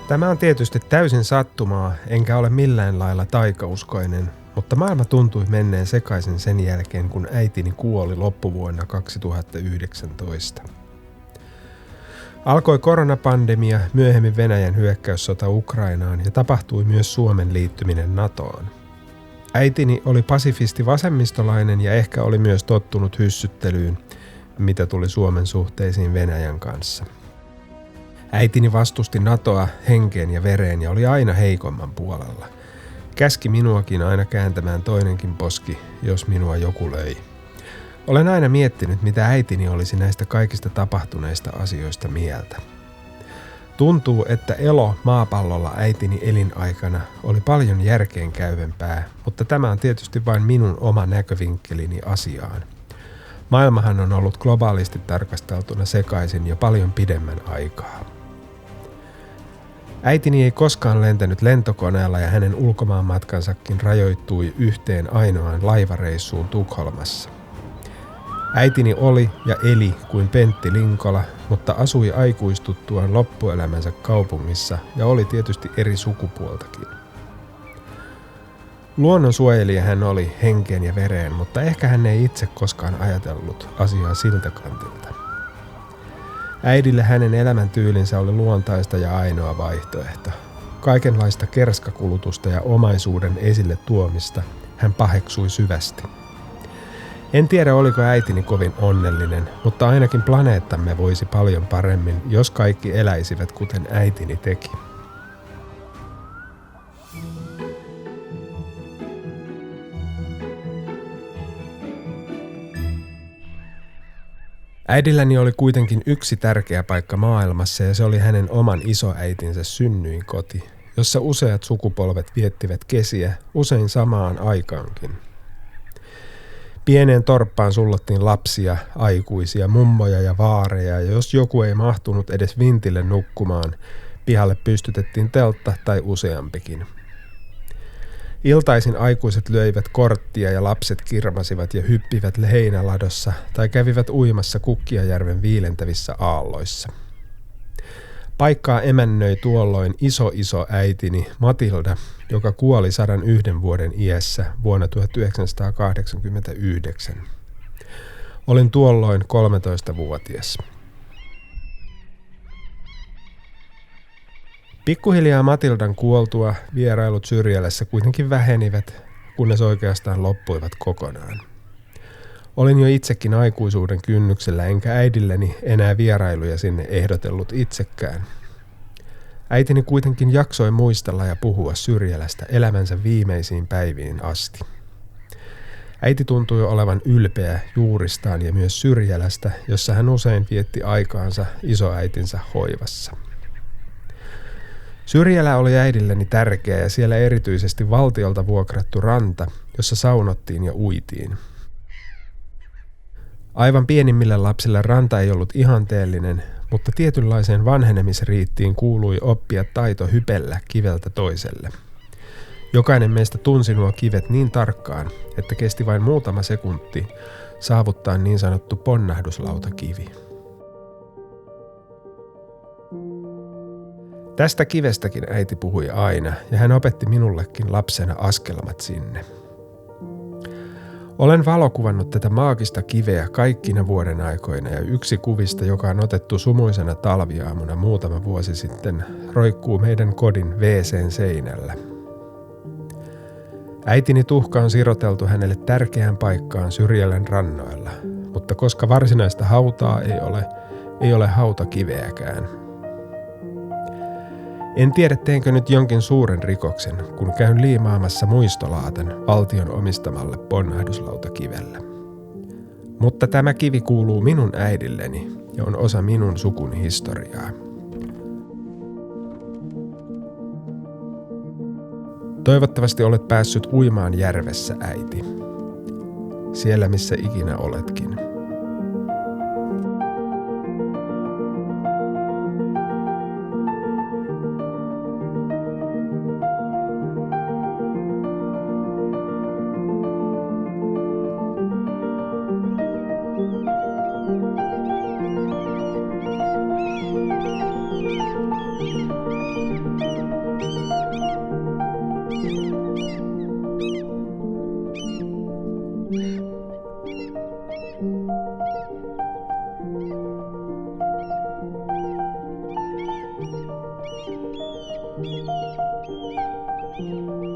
Tämä on tietysti täysin sattumaa, enkä ole millään lailla taikauskoinen, mutta maailma tuntui menneen sekaisin sen jälkeen, kun äitini kuoli loppuvuonna 2019. Alkoi koronapandemia, myöhemmin Venäjän hyökkäyssota Ukrainaan ja tapahtui myös Suomen liittyminen NATOon. Äitini oli pasifisti vasemmistolainen ja ehkä oli myös tottunut hyssyttelyyn, mitä tuli Suomen suhteisiin Venäjän kanssa. Äitini vastusti NATOa henkeen ja vereen ja oli aina heikomman puolella. Käski minuakin aina kääntämään toinenkin poski, jos minua joku löi. Olen aina miettinyt, mitä äitini olisi näistä kaikista tapahtuneista asioista mieltä. Tuntuu, että elo maapallolla äitini elinaikana oli paljon järkeenkäyvempää, mutta tämä on tietysti vain minun oma näkövinkkelini asiaan. Maailmahan on ollut globaalisti tarkasteltuna sekaisin jo paljon pidemmän aikaa. Äitini ei koskaan lentänyt lentokoneella ja hänen ulkomaanmatkansakin rajoittui yhteen ainoaan laivareissuun Tukholmassa. Äitini oli ja eli kuin Pentti Linkola, mutta asui aikuistuttuaan loppuelämänsä kaupungissa ja oli tietysti eri sukupuoltakin. Luonnonsuojelija hän oli henkeen ja vereen, mutta ehkä hän ei itse koskaan ajatellut asiaa siltä kantilta. Äidille hänen elämäntyylinsä oli luontaista ja ainoa vaihtoehto. Kaikenlaista kerskakulutusta ja omaisuuden esille tuomista hän paheksui syvästi. En tiedä, oliko äitini kovin onnellinen, mutta ainakin planeettamme voisi paljon paremmin, jos kaikki eläisivät kuten äitini teki. Äidilläni oli kuitenkin yksi tärkeä paikka maailmassa ja se oli hänen oman isoäitinsä synnyinkoti, jossa useat sukupolvet viettivät kesiä, usein samaan aikaankin. Pieneen torppaan sullottiin lapsia, aikuisia, mummoja ja vaareja, ja jos joku ei mahtunut edes vintille nukkumaan, pihalle pystytettiin teltta tai useampikin. Iltaisin aikuiset löivät korttia ja lapset kirmasivat ja hyppivät heinäladossa tai kävivät uimassa Kukkiajärven viilentävissä aalloissa. Paikkaa emännöi tuolloin iso äitini Matilda, joka kuoli 101 vuoden iässä vuonna 1989. Olin tuolloin 13-vuotias. Pikkuhiljaa Matildan kuoltua vierailut Syrjälässä kuitenkin vähenivät, kunnes oikeastaan loppuivat kokonaan. Olin jo itsekin aikuisuuden kynnyksellä, enkä äidilleni enää vierailuja sinne ehdotellut itsekään. Äitini kuitenkin jaksoi muistella ja puhua Syrjälästä elämänsä viimeisiin päiviin asti. Äiti tuntui olevan ylpeä juuristaan ja myös Syrjälästä, jossa hän usein vietti aikaansa isoäitinsä hoivassa. Syrjälä oli äidilleni tärkeä ja siellä erityisesti valtiolta vuokrattu ranta, jossa saunottiin ja uitiin. Aivan pienimmille lapsille ranta ei ollut ihanteellinen, mutta tietynlaiseen vanhenemisriittiin kuului oppia taito hypellä kiveltä toiselle. Jokainen meistä tunsi nuo kivet niin tarkkaan, että kesti vain muutama sekunti saavuttaa niin sanottu ponnahduslautakivi. Tästä kivestäkin äiti puhui aina, ja hän opetti minullekin lapsena askelmat sinne. Olen valokuvannut tätä maagista kiveä kaikkina vuoden aikoina, ja yksi kuvista, joka on otettu sumuisena talviaamuna muutama vuosi sitten, roikkuu meidän kodin WC:n seinällä. Äitini tuhka on siroteltu hänelle tärkeään paikkaan Syrjälän rannoilla, mutta koska varsinaista hautaa ei ole hautakiveäkään. En tiedä, teenkö nyt jonkin suuren rikoksen, kun käyn liimaamassa muistolaatan valtion omistamalle ponnahduslautakivellä. Mutta tämä kivi kuuluu minun äidilleni ja on osa minun sukun historiaa. Toivottavasti olet päässyt uimaan järvessä, äiti. Siellä, missä ikinä oletkin. Thank you.